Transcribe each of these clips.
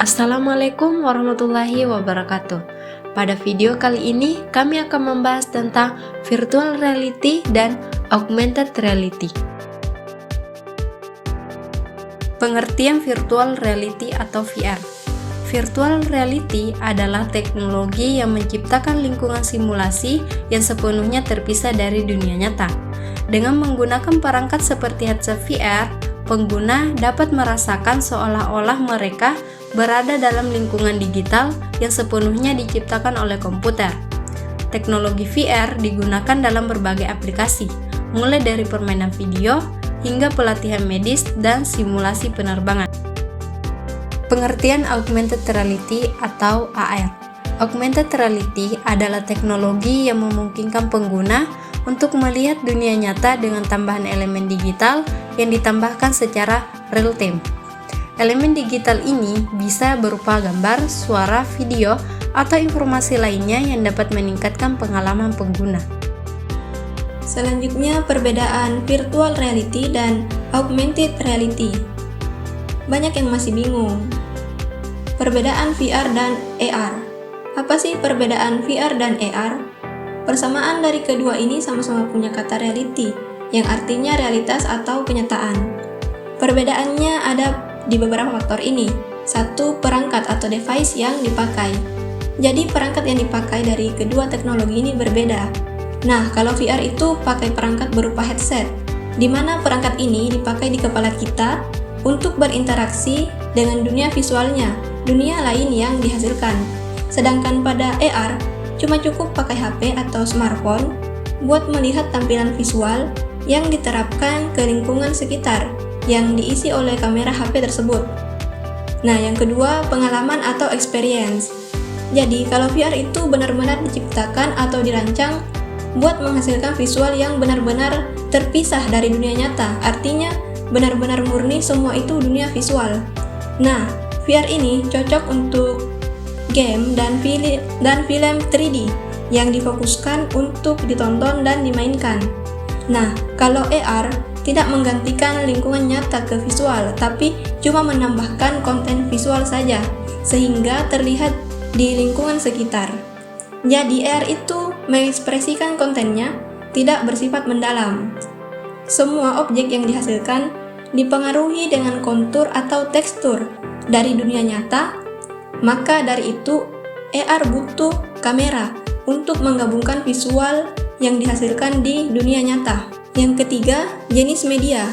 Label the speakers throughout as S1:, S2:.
S1: Assalamualaikum warahmatullahi wabarakatuh. Pada video kali ini, kami akan membahas tentang virtual reality dan augmented reality. Pengertian virtual reality atau VR. Virtual reality adalah teknologi yang menciptakan lingkungan simulasi yang sepenuhnya terpisah dari dunia nyata. Dengan menggunakan perangkat seperti headset VR, pengguna dapat merasakan seolah-olah mereka berada dalam lingkungan digital yang sepenuhnya diciptakan oleh komputer. Teknologi VR digunakan dalam berbagai aplikasi, mulai dari permainan video hingga pelatihan medis dan simulasi penerbangan. Pengertian augmented reality atau AR. Augmented reality adalah teknologi yang memungkinkan pengguna untuk melihat dunia nyata dengan tambahan elemen digital yang ditambahkan secara real time. Elemen digital ini bisa berupa gambar, suara, video, atau informasi lainnya yang dapat meningkatkan pengalaman pengguna.
S2: Selanjutnya, perbedaan virtual reality dan augmented reality. Banyak yang masih bingung. Perbedaan VR dan AR. Apa sih perbedaan VR dan AR? Persamaan dari kedua ini sama-sama punya kata reality, yang artinya realitas atau kenyataan. Perbedaannya ada di beberapa faktor ini. Satu, perangkat atau device yang dipakai. Jadi perangkat yang dipakai dari kedua teknologi ini berbeda. Nah, kalau VR itu pakai perangkat berupa headset, di mana perangkat ini dipakai di kepala kita untuk berinteraksi dengan dunia visualnya, dunia lain yang dihasilkan. Sedangkan pada AR, cuma cukup pakai HP atau smartphone buat melihat tampilan visual yang diterapkan ke lingkungan sekitar yang diisi oleh kamera HP tersebut. Nah, yang kedua, pengalaman atau experience. Jadi, kalau VR itu benar-benar diciptakan atau dirancang buat menghasilkan visual yang benar-benar terpisah dari dunia nyata, artinya benar-benar murni semua itu dunia visual. Nah, VR ini cocok untuk game dan film 3D yang difokuskan untuk ditonton dan dimainkan. Nah, kalau AR tidak menggantikan lingkungan nyata ke visual, tapi cuma menambahkan konten visual saja, sehingga terlihat di lingkungan sekitar. Jadi AR itu mengekspresikan kontennya tidak bersifat mendalam. Semua objek yang dihasilkan dipengaruhi dengan kontur atau tekstur dari dunia nyata, maka dari itu AR butuh kamera untuk menggabungkan visual yang dihasilkan di dunia nyata. Yang ketiga, jenis media.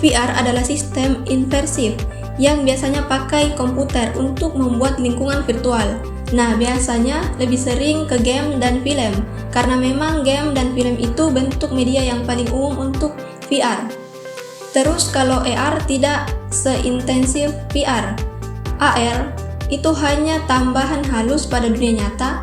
S2: VR adalah sistem imersif yang biasanya pakai komputer untuk membuat lingkungan virtual. Nah, biasanya lebih sering ke game dan film, karena memang game dan film itu bentuk media yang paling umum untuk VR. Terus kalau AR tidak seintensif VR. AR itu hanya tambahan halus pada dunia nyata.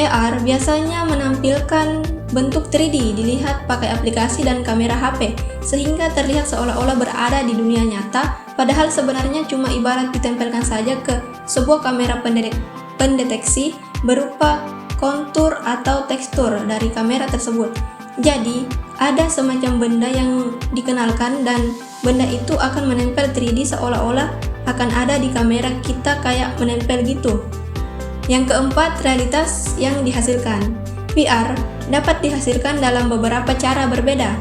S2: AR biasanya menampilkan bentuk 3D dilihat pakai aplikasi dan kamera HP, sehingga terlihat seolah-olah berada di dunia nyata, padahal sebenarnya cuma ibarat ditempelkan saja ke sebuah kamera pendeteksi berupa kontur atau tekstur dari kamera tersebut. Jadi, ada semacam benda yang dikenalkan dan benda itu akan menempel 3D seolah-olah akan ada di kamera kita kayak menempel gitu. Yang keempat, realitas yang dihasilkan. VR dapat dihasilkan dalam beberapa cara berbeda,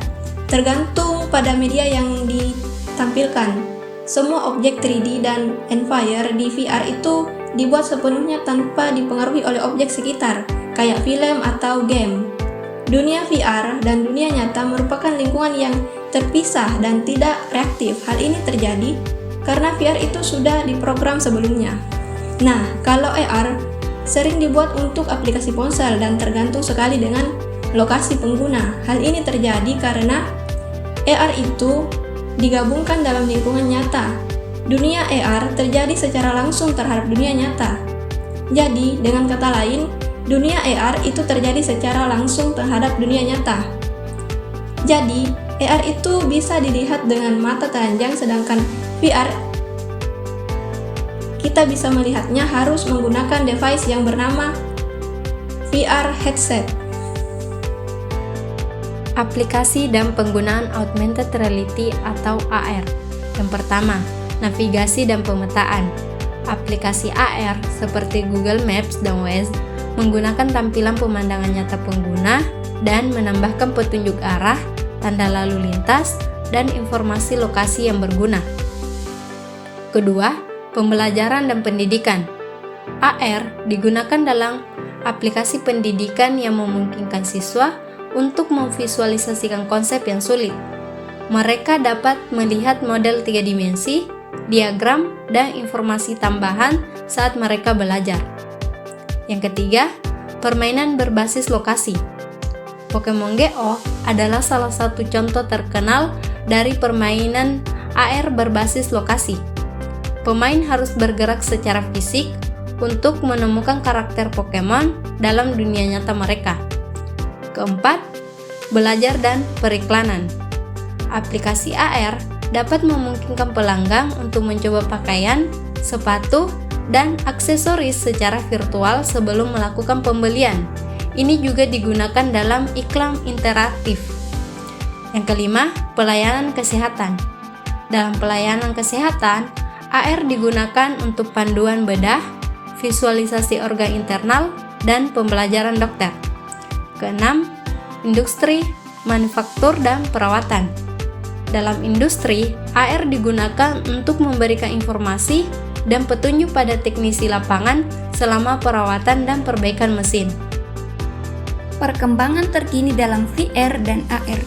S2: tergantung pada media yang ditampilkan. Semua objek 3D dan environment di VR itu dibuat sepenuhnya tanpa dipengaruhi oleh objek sekitar, kayak film atau game. Dunia VR dan dunia nyata merupakan lingkungan yang terpisah dan tidak reaktif. Hal ini terjadi karena VR itu sudah diprogram sebelumnya. Nah, kalau AR sering dibuat untuk aplikasi ponsel dan tergantung sekali dengan lokasi pengguna. Hal ini terjadi karena AR itu digabungkan dalam lingkungan nyata. Dunia AR terjadi secara langsung terhadap dunia nyata. Jadi, dengan kata lain, dunia AR itu terjadi secara langsung terhadap dunia nyata. Jadi, AR itu bisa dilihat dengan mata telanjang, sedangkan VR kita bisa melihatnya harus menggunakan device yang bernama VR headset.
S1: Aplikasi dan penggunaan augmented reality atau AR. Yang pertama, navigasi dan pemetaan. Aplikasi AR seperti Google Maps dan Waze menggunakan tampilan pemandangan nyata pengguna dan menambahkan petunjuk arah, tanda lalu lintas, dan informasi lokasi yang berguna. Kedua, pembelajaran dan pendidikan. AR digunakan dalam aplikasi pendidikan yang memungkinkan siswa untuk memvisualisasikan konsep yang sulit. Mereka dapat melihat model 3 dimensi, diagram, dan informasi tambahan saat mereka belajar. Yang ketiga, permainan berbasis lokasi. Pokemon Go adalah salah satu contoh terkenal dari permainan AR berbasis lokasi. Pemain harus bergerak secara fisik untuk menemukan karakter Pokemon dalam dunia nyata mereka. Keempat, belajar dan periklanan. Aplikasi AR dapat memungkinkan pelanggan untuk mencoba pakaian, sepatu, dan aksesoris secara virtual sebelum melakukan pembelian. Ini juga digunakan dalam iklan interaktif. Yang kelima, pelayanan kesehatan. Dalam pelayanan kesehatan, AR digunakan untuk panduan bedah, visualisasi organ internal, dan pembelajaran dokter. Keenam, industri, manufaktur, dan perawatan. Dalam industri, AR digunakan untuk memberikan informasi dan petunjuk pada teknisi lapangan selama perawatan dan perbaikan mesin.
S3: Perkembangan terkini dalam VR dan AR.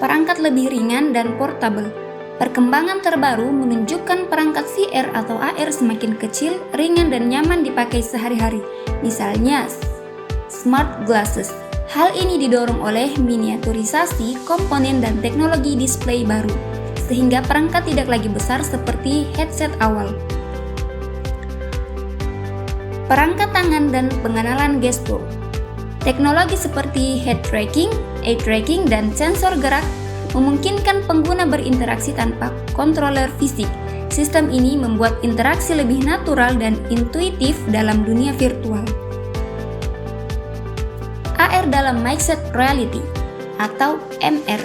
S3: Perangkat lebih ringan dan portable. Perkembangan terbaru menunjukkan perangkat VR atau AR semakin kecil, ringan, dan nyaman dipakai sehari-hari. Misalnya, smart glasses. Hal ini didorong oleh miniaturisasi komponen dan teknologi display baru, sehingga perangkat tidak lagi besar seperti headset awal. Perangkat tangan dan pengenalan gestur. Teknologi seperti head tracking, eye tracking, dan sensor gerak memungkinkan pengguna berinteraksi tanpa controller fisik. Sistem ini membuat interaksi lebih natural dan intuitif dalam dunia virtual. AR dalam mixed reality atau MR.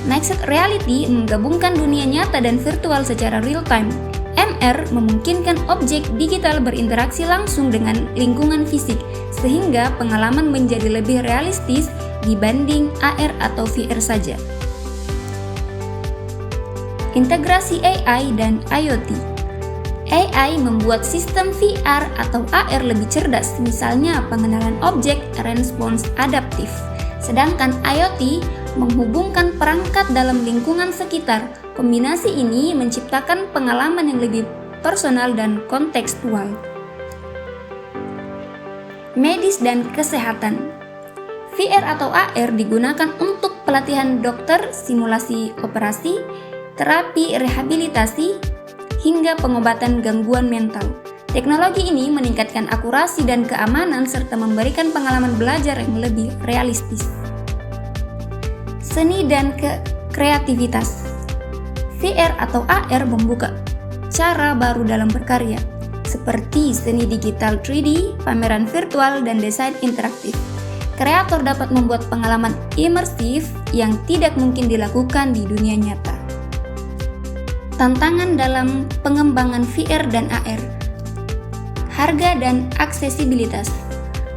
S3: Mixed reality menggabungkan dunia nyata dan virtual secara real time. MR memungkinkan objek digital berinteraksi langsung dengan lingkungan fisik, sehingga pengalaman menjadi lebih realistis dibanding AR atau VR saja. Integrasi AI dan IoT. AI membuat sistem VR atau AR lebih cerdas, misalnya pengenalan objek, respons adaptif. Sedangkan IoT menghubungkan perangkat dalam lingkungan sekitar. Kombinasi ini menciptakan pengalaman yang lebih personal dan kontekstual. Medis dan kesehatan. VR atau AR digunakan untuk pelatihan dokter, simulasi operasi, terapi rehabilitasi, hingga pengobatan gangguan mental. Teknologi ini meningkatkan akurasi dan keamanan serta memberikan pengalaman belajar yang lebih realistis. Seni dan kreativitas. VR atau AR membuka cara baru dalam berkarya, seperti seni digital 3D, pameran virtual, dan desain interaktif. Kreator dapat membuat pengalaman imersif yang tidak mungkin dilakukan di dunia nyata. Tantangan dalam pengembangan VR dan AR. Harga dan aksesibilitas.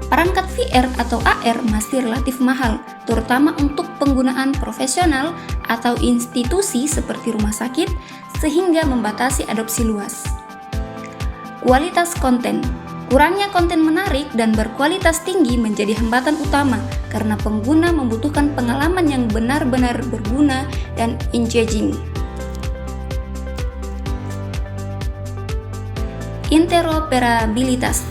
S3: Perangkat VR atau AR masih relatif mahal, terutama untuk penggunaan profesional atau institusi seperti rumah sakit, sehingga membatasi adopsi luas. Kualitas konten. Kurangnya konten menarik dan berkualitas tinggi menjadi hambatan utama karena pengguna membutuhkan pengalaman yang benar-benar berguna dan engaging. Interoperabilitas.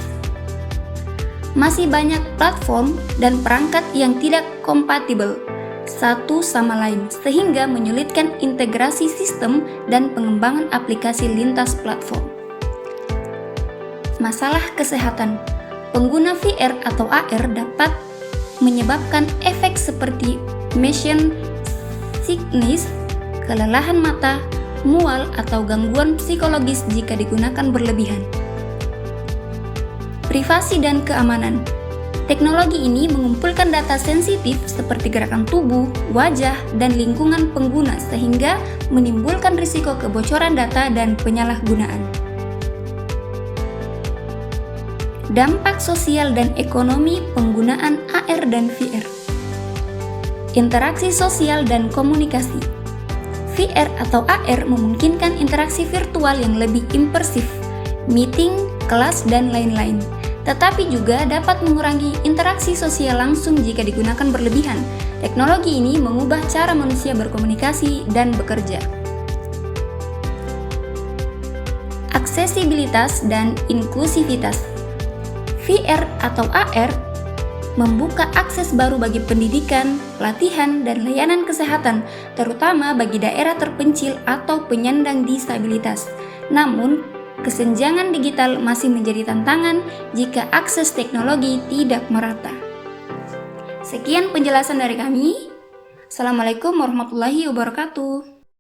S3: Masih banyak platform dan perangkat yang tidak kompatibel satu sama lain, sehingga menyulitkan integrasi sistem dan pengembangan aplikasi lintas platform. Masalah kesehatan. Pengguna VR atau AR dapat menyebabkan efek seperti motion sickness, kelelahan mata, mual, atau gangguan psikologis jika digunakan berlebihan. Privasi dan keamanan. Teknologi ini mengumpulkan data sensitif seperti gerakan tubuh, wajah, dan lingkungan pengguna sehingga menimbulkan risiko kebocoran data dan penyalahgunaan. Dampak sosial dan ekonomi penggunaan AR dan VR. Interaksi sosial dan komunikasi. VR atau AR memungkinkan interaksi virtual yang lebih immersif, meeting, kelas, dan lain-lain. Tetapi juga dapat mengurangi interaksi sosial langsung jika digunakan berlebihan. Teknologi ini mengubah cara manusia berkomunikasi dan bekerja. Aksesibilitas dan inklusivitas. VR atau AR membuka akses baru bagi pendidikan, pelatihan, dan layanan kesehatan, terutama bagi daerah terpencil atau penyandang disabilitas. Namun, kesenjangan digital masih menjadi tantangan jika akses teknologi tidak merata. Sekian penjelasan dari kami. Assalamualaikum warahmatullahi wabarakatuh.